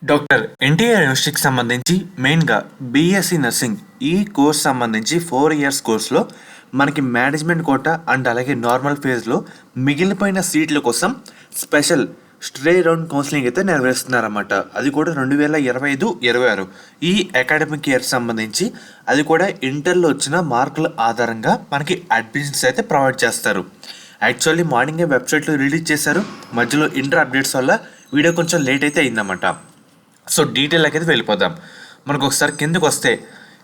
Doctor NTR యూనివర్సిటీకి సంబంధించి మెయిన్గా బీఎస్సీ నర్సింగ్ ఈ కోర్స్ సంబంధించి 4 ఇయర్స్ కోర్సులో మనకి మేనేజ్మెంట్ కోటా అండ్ అలాగే నార్మల్ ఫేజ్లో మిగిలిపోయిన సీట్ల కోసం స్పెషల్ స్ట్రే రౌండ్ కౌన్సిలింగ్ అయితే నెరవేరుస్తున్నారన్నమాట. అది కూడా 2025-26 ఈ అకాడమిక్ ఇయర్ సంబంధించి, అది కూడా ఇంటర్లో వచ్చిన మార్కుల ఆధారంగా మనకి అడ్మిషన్స్ అయితే ప్రొవైడ్ చేస్తారు. యాక్చువల్లీ మార్నింగే వెబ్సైట్లో రిలీజ్ చేశారు, మధ్యలో ఇంటర్ అప్డేట్స్ వల్ల వీడియో కొంచెం లేట్ అయితే అయిందన్నమాట. సో డీటెయిల్కి అయితే వెళ్ళిపోదాం. మనకు ఒకసారి కిందకు వస్తే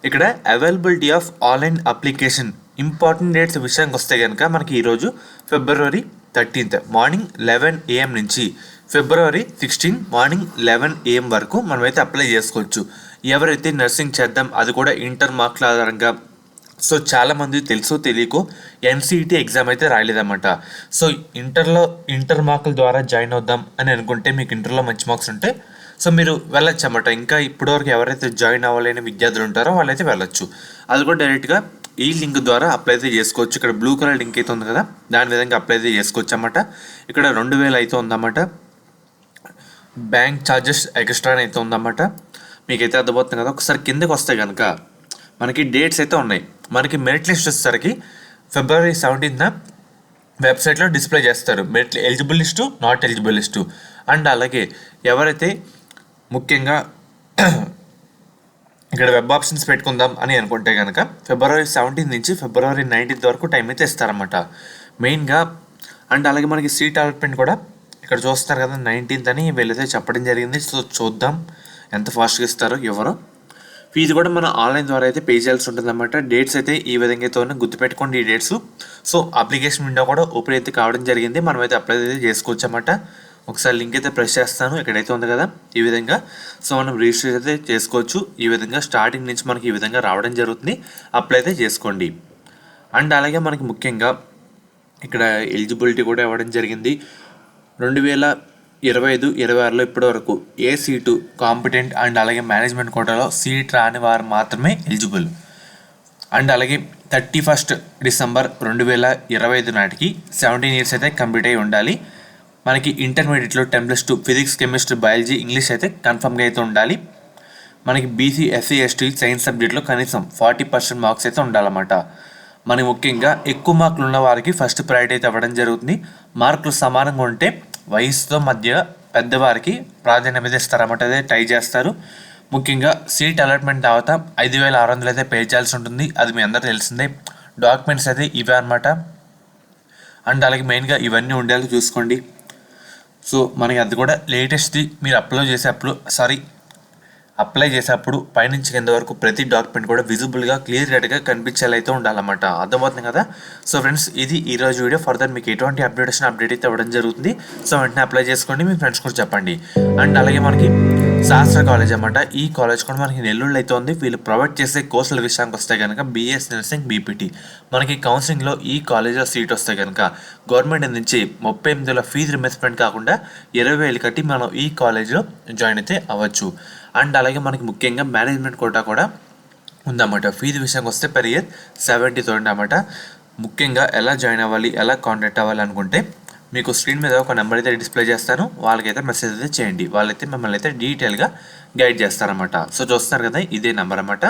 ఇక్కడ availability of online application important dates విషయానికి వస్తే కనుక మనకి ఈరోజు February 13th మార్నింగ్ 11 AM నుంచి February 16 మార్నింగ్ 11 AM వరకు మనమైతే అప్లై చేసుకోవచ్చు. ఎవరైతే నర్సింగ్ చేద్దాం అది కూడా ఇంటర్ మార్కుల ఆధారంగా, సో చాలామంది తెలుసో తెలియకో NCET ఎగ్జామ్ అయితే రాయలేదన్నమాట. సో ఇంటర్ మార్కుల ద్వారా జాయిన్ అవుదాం అని అనుకుంటే, మీకు ఇంటర్లో మంచి మార్క్స్ ఉంటే సో మీరు వెళ్ళొచ్చు అన్నమాట. ఇంకా ఇప్పటివరకు ఎవరైతే జాయిన్ అవ్వలేని విద్యార్థులు ఉంటారో వాళ్ళైతే వెళ్ళొచ్చు. అది కూడా డైరెక్ట్గా ఈ లింక్ ద్వారా అప్లై అయితే చేసుకోవచ్చు. ఇక్కడ బ్లూ కలర్ లింక్ అయితే ఉంది కదా, దాని విధంగా అప్లై అయితే చేసుకోవచ్చు అన్నమాట. ఇక్కడ 2000 అయితే ఉందన్నమాట. బ్యాంక్ ఛార్జెస్ ఎక్స్ట్రా అయితే ఉందన్నమాట. మీకైతే అర్థమవుతుంది కదా. ఒకసారి కిందకి వస్తే కనుక మనకి డేట్స్ అయితే ఉన్నాయి. మనకి మెరిట్ లిస్ట్ వచ్చేసరికి February 17th వెబ్సైట్లో డిస్ప్లే చేస్తారు. Merit eligible list, not eligible list. And అలాగే ఎవరైతే ముఖ్యంగా ఇక్కడ వెబ్ ఆప్షన్స్ పెట్టుకుందాం అని అనుకుంటే కనుక February 17 నుంచి February 19 వరకు టైం అయితే ఇస్తారన్నమాట మెయిన్గా. అండ్ అలాగే మనకి సీట్ అలాట్మెంట్ కూడా ఇక్కడ చూస్తారు కదా, 19th అని వీళ్ళైతే చెప్పడం జరిగింది. సో చూద్దాం ఎంత ఫాస్ట్గా ఇస్తారో ఎవరో. ఫీజు కూడా మన ఆన్లైన్ ద్వారా అయితే పే చేయాల్సి ఉంటుందన్నమాట. డేట్స్ అయితే ఈ విధంగా అయితే గుర్తుపెట్టుకోండి ఈ డేట్స్. సో అప్లికేషన్ విండో కూడా ఓపెన్ అయితే కావడం జరిగింది, మనమైతే అప్లై అయితే చేసుకోవచ్చు అన్నమాట. ఒకసారి లింక్ అయితే ప్రెస్ చేస్తాను, ఇక్కడైతే ఉంది కదా ఈ విధంగా. సో మనం రిజిస్టర్ అయితే చేసుకోవచ్చు. ఈ విధంగా స్టార్టింగ్ నుంచి మనకి ఈ విధంగా రావడం జరుగుతుంది. అప్లై అయితే చేసుకోండి. అండ్ అలాగే మనకి ముఖ్యంగా ఇక్కడ ఎలిజిబిలిటీ కూడా ఇవ్వడం జరిగింది. 2025-26లో ఇప్పటి వరకు ఏ సీటు కాంపిటెంట్ అండ్ అలాగే మేనేజ్మెంట్ కోటాలో సీట్ రాని వారు మాత్రమే ఎలిజిబుల్. అండ్ అలాగే 31st December 2025 నాటికి 17 ఇయర్స్ అయితే కంప్లీట్ అయి ఉండాలి. మనకి ఇంటర్మీడియట్లో 10+2 ఫిజిక్స్, కెమిస్ట్రీ, బయాలజీ, ఇంగ్లీష్ అయితే కన్ఫర్మ్గా అయితే ఉండాలి. మనకి బీసీ, ఎస్సీ, ఎస్టీ సైన్స్ సబ్జెక్ట్లో కనీసం 40% మార్క్స్ అయితే ఉండాలన్నమాట. మనకి ముఖ్యంగా ఎక్కువ మార్కులు ఉన్న వారికి ఫస్ట్ ప్రయారిటీ అయితే ఇవ్వడం జరుగుతుంది. మార్కులు సమానంగా ఉంటే వయసుతో మధ్య పెద్దవారికి ప్రాధాన్యత అయితే ఇస్తారన్నమాట, అదే ట్రై చేస్తారు. ముఖ్యంగా సీట్ అలాట్మెంట్ తర్వాత 5,600 అయితే పే చేయాల్సి ఉంటుంది. అది మీ అందరూ తెలిసిందే. డాక్యుమెంట్స్ అయితే ఇవే అనమాట. అండ్ అలాగే మెయిన్గా ఇవన్నీ ఉండేలా చూసుకోండి. సో మనకి అది కూడా లేటెస్ట్ది. మీరు అప్లై చేసేటప్పుడు పైనుంచి కింద వరకు ప్రతి డాక్యుమెంట్ కూడా విజిబుల్గా క్లియర్ కట్గా కనిపించేలా అయితే ఉండాలన్నమాట. అర్థమవుతుంది కదా. సో ఫ్రెండ్స్, ఇది ఈరోజు వీడియో. ఫర్దర్ మీకు ఎటువంటి అప్డేట్ అయితే ఇవ్వడం జరుగుతుంది. సో వెంటనే అప్లై చేసుకోండి, మీ ఫ్రెండ్స్ కూడా చెప్పండి. అండ్ అలాగే మనకి శాస్త్ర కాలేజ్ అన్నమాట. ఈ కాలేజ్ కూడా మనకి నెల్లూరులో అయితే ఉంది. వీళ్ళు ప్రొవైడ్ చేసే కోర్సుల విషయానికి వస్తే కనుక BS నర్సింగ్, BPT. మనకి కౌన్సిలింగ్లో ఈ కాలేజ్లో సీట్ వస్తే కనుక గవర్నమెంట్ నుంచి 38,000 ఫీజు రిమెస్మెంట్ కాకుండా 20,000 కట్టి మనం ఈ కాలేజ్లో జాయిన్ అయితే అవ్వచ్చు. అండ్ అలాగే మనకి ముఖ్యంగా మేనేజ్మెంట్ కోటా కూడా ఉందన్నమాట. ఫీజు విషయానికి వస్తే per year 70,000 అన్నమాట. ముఖ్యంగా ఎలా జాయిన్ అవ్వాలి, ఎలా కాంటాక్ట్ అవ్వాలి అనుకుంటే మీకు స్క్రీన్ మీద ఒక నెంబర్ అయితే డిస్ప్లే చేస్తాను, వాళ్ళకైతే మెసేజ్ అయితే చేయండి. వాళ్ళైతే మిమ్మల్ని అయితే డీటెయిల్గా గైడ్ చేస్తారన్నమాట. సో చూస్తున్నారు కదా, ఇదే నెంబర్ అన్నమాట.